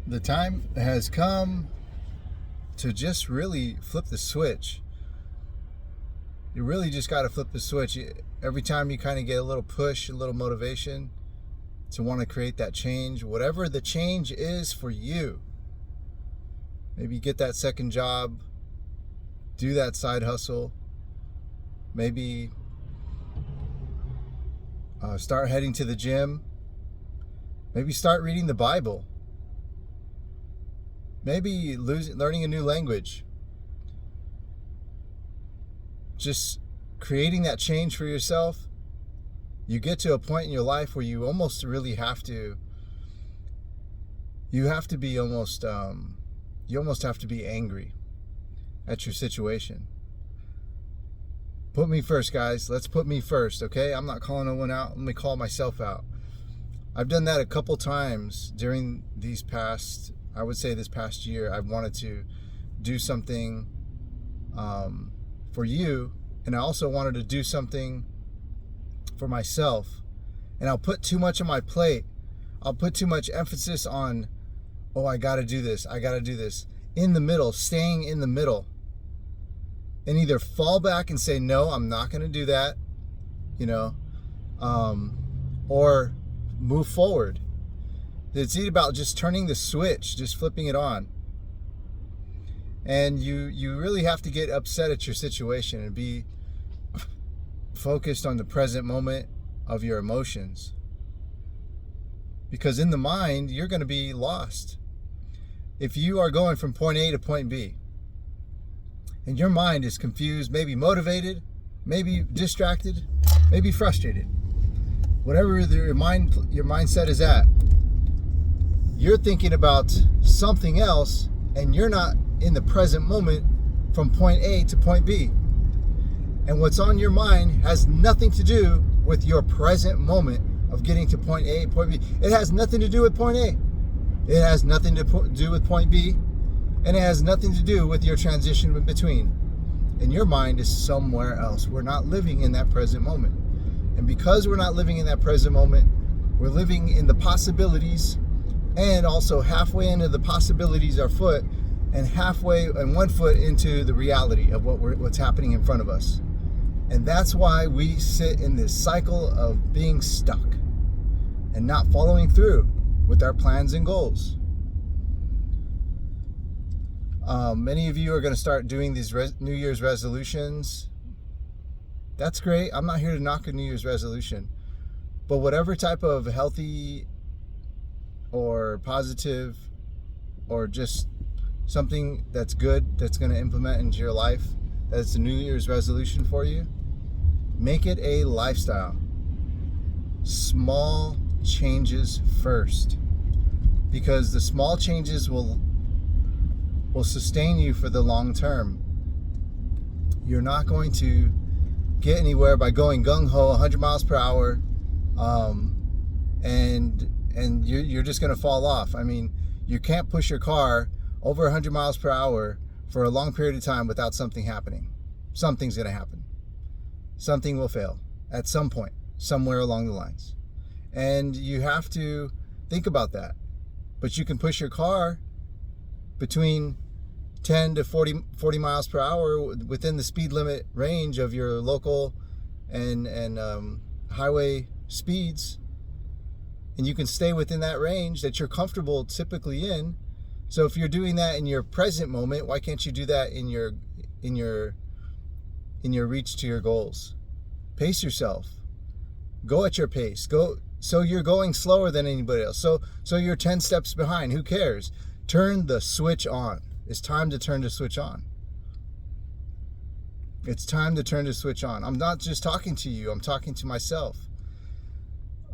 The time has come to just really flip the switch. You really just got to flip the switch. Every time you kind of get a little push, a little motivation to want to create that change, whatever the change is for you. Maybe get that second job, do that side hustle, maybe start heading to the gym, maybe start reading the Bible, maybe learning a new language. Just creating that change for yourself. You get to a point in your life where you almost really have to, you almost have to be angry at your situation. Put me first, guys. Let's put me first, okay? I'm not calling no one out. Let me call myself out. I've done that a couple times during this past year. I've wanted to do something for you, and I also wanted to do something for myself. And I'll put too much on my plate. I'll put too much emphasis on, oh, I got to do this. In the middle, staying in the middle. And either fall back and say, no, I'm not going to do that, or move forward. It's about just turning the switch, just flipping it on. And you really have to get upset at your situation and be focused on the present moment of your emotions. Because in the mind, you're going to be lost. If you are going from point A to point B, and your mind is confused, maybe motivated, maybe distracted, maybe frustrated, whatever your mindset is at, you're thinking about something else, and you're not in the present moment from point A to point B. And what's on your mind has nothing to do with your present moment of getting to point A, point B. It has nothing to do with point A. It has nothing to do with point B. And it has nothing to do with your transition in between. And your mind is somewhere else. We're not living in that present moment. And because we're not living in that present moment, we're living in the possibilities, and also halfway into the possibilities our foot, and halfway and 1 foot into the reality of what's happening in front of us. And that's why we sit in this cycle of being stuck and not following through with our plans and goals. Many of you are going to start doing these New Year's resolutions. That's great. I'm not here to knock a New Year's resolution. But whatever type of healthy or positive or just something that's good that's going to implement into your life, that's a New Year's resolution for you, make it a lifestyle. Small changes first. Because the small changes will sustain you for the long term. You're not going to get anywhere by going gung-ho 100 miles per hour, and you're just going to fall off. I mean, you can't push your car over 100 miles per hour for a long period of time without something happening. Something's going to happen. Something will fail at some point, somewhere along the lines. And you have to think about that. But you can push your car between 10 to 40 miles per hour within the speed limit range of your local and highway speeds, and you can stay within that range that you're comfortable typically in. So if you're doing that in your present moment, why can't you do that in your reach to your goals? Pace yourself. Go at your pace. Go so you're going slower than anybody else. So you're 10 steps behind. Who cares? Turn the switch on. It's time to turn the switch on. It's time to turn the switch on. I'm not just talking to you. I'm talking to myself.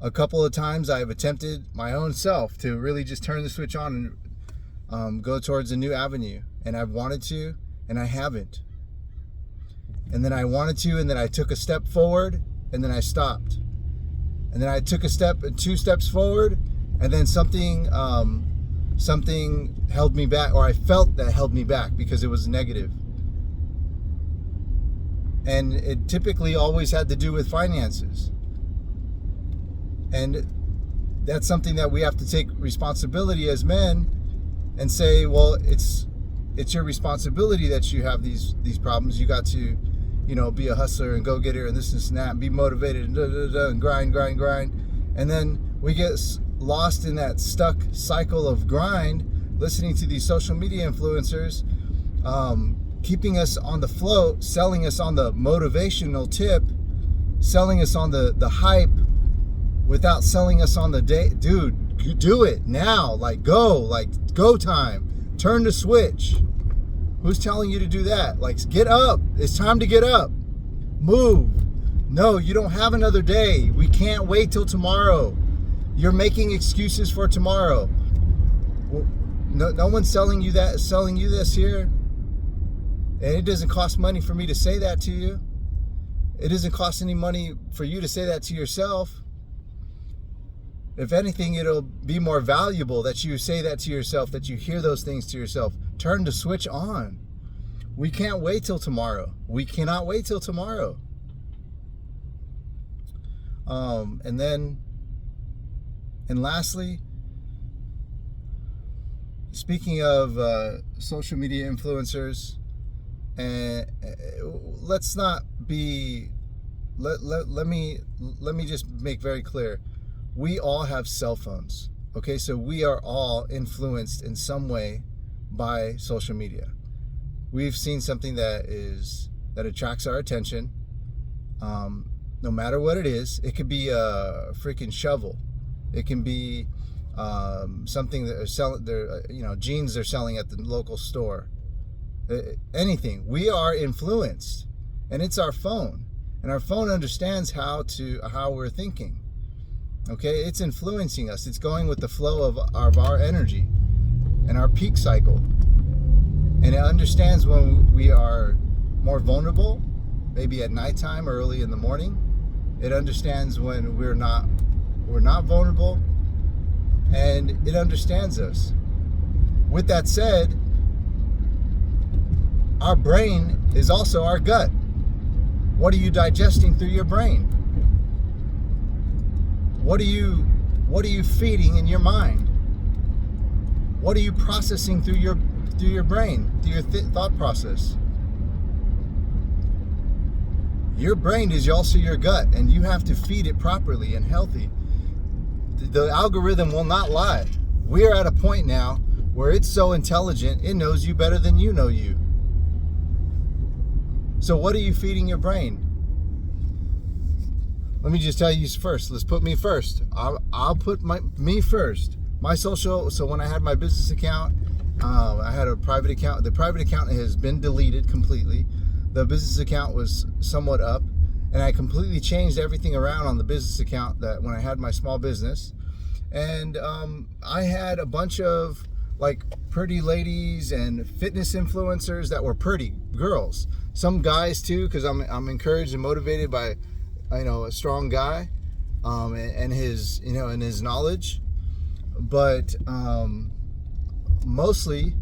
A couple of times I've attempted my own self to really just turn the switch on and go towards a new avenue. And I've wanted to, and I haven't. And then I wanted to, and then I took a step forward, and then I stopped. And then I took a step, 2 steps forward, and then something held me back, or I felt that held me back because it was negative. And it typically always had to do with finances. And that's something that we have to take responsibility as men and say, well, it's your responsibility that you have these problems. You got to, be a hustler and go getter and this and that, and be motivated and grind. And then we get lost in that stuck cycle of grind, listening to these social media influencers, keeping us on the float, selling us on the motivational tip, selling us on the hype, without selling us on the day. Dude, do it now. Go time. Turn the switch. Who's telling you to do that? Get up. It's time to get up. Move. No, you don't have another day. We can't wait till tomorrow. You're making excuses for tomorrow. No one's selling you this here. And it doesn't cost money for me to say that to you. It doesn't cost any money for you to say that to yourself. If anything, it'll be more valuable that you say that to yourself, that you hear those things to yourself. Turn the switch on. We can't wait till tomorrow. We cannot wait till tomorrow. And lastly, speaking of social media influencers, let's not be. Let me just make very clear. We all have cell phones. Okay, so we are all influenced in some way by social media. We've seen something that attracts our attention. No matter what it is, it could be a freaking shovel. It can be something that are selling. Jeans they're selling at the local store. Anything. We are influenced, and it's our phone, and our phone understands how we're thinking. Okay, it's influencing us. It's going with the flow of our energy and our peak cycle, and it understands when we are more vulnerable, maybe at nighttime or early in the morning. It understands when we're not vulnerable, and it understands us. With that said, our brain is also our gut. What are you digesting through your brain? What are you feeding in your mind? What are you processing through your brain, through your thought process? Your brain is also your gut, and you have to feed it properly and healthy. The algorithm will not lie. We're at a point now where it's so intelligent, it knows you better than you know you. So what are you feeding your brain? Let me just tell you first. Let's put me first. I'll put me first. My social. So when I had my business account, I had a private account. The private account has been deleted completely. The business account was somewhat up, and I completely changed everything around on the business account that when I had my small business, and I had a bunch of pretty ladies and fitness influencers that were pretty girls. Some guys too, because I'm encouraged and motivated by a strong guy, and his and his knowledge, but mostly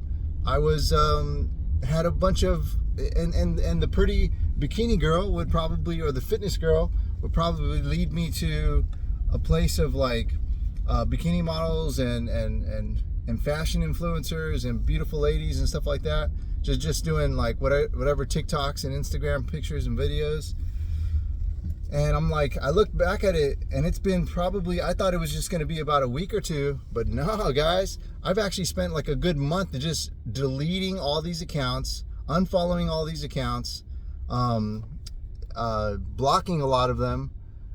I was had a bunch of and the pretty bikini girl would probably, or the fitness girl would probably lead me to a place of bikini models and fashion influencers and beautiful ladies and stuff like that, just doing whatever TikToks and Instagram pictures and videos. And I look back at it, and it's been I thought it was just going to be about a week or two, but no, guys, I've actually spent a good month just deleting all these accounts, unfollowing all these accounts, blocking a lot of them,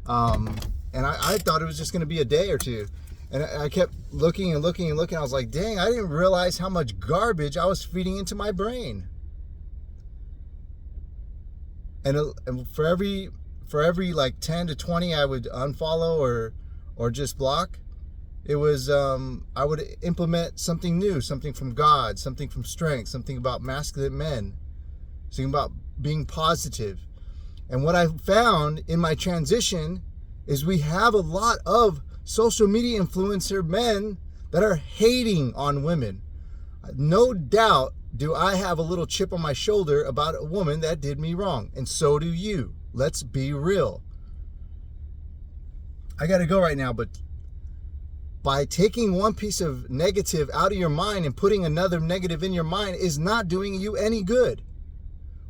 and I thought it was just going to be a day or two, and I kept looking and looking and looking. I was like, dang, I didn't realize how much garbage I was feeding into my brain. And for every 10 to 20 I would unfollow or just block, it was I would implement something new, something from God, something from strength, something about masculine men, something about being positive. And what I found in my transition is we have a lot of social media influencer men that are hating on women. No doubt do I have a little chip on my shoulder about a woman that did me wrong, and so do you. Let's be real. I gotta go right now, but by taking one piece of negative out of your mind and putting another negative in your mind is not doing you any good.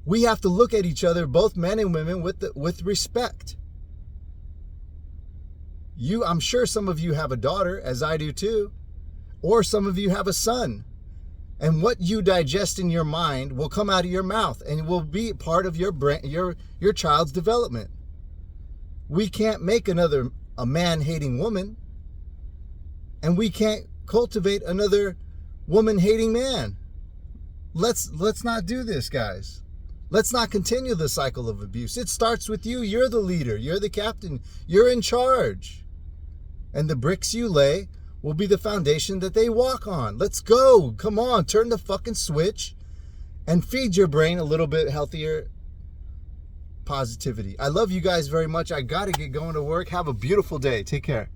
We have to look at each other, both men and women, with respect. I'm sure some of you have a daughter, as I do too, or some of you have a son. And what you digest in your mind will come out of your mouth and will be part of your brain, your child's development. We can't make a man-hating woman, and we can't cultivate another woman-hating man. Let's not do this, guys. Let's not continue the cycle of abuse. It starts with you. You're the leader. You're the captain. You're in charge. And the bricks you lay will be the foundation that they walk on. Let's go. Come on. Turn the fucking switch and feed your brain a little bit healthier positivity. I love you guys very much. I got to get going to work. Have a beautiful day. Take care.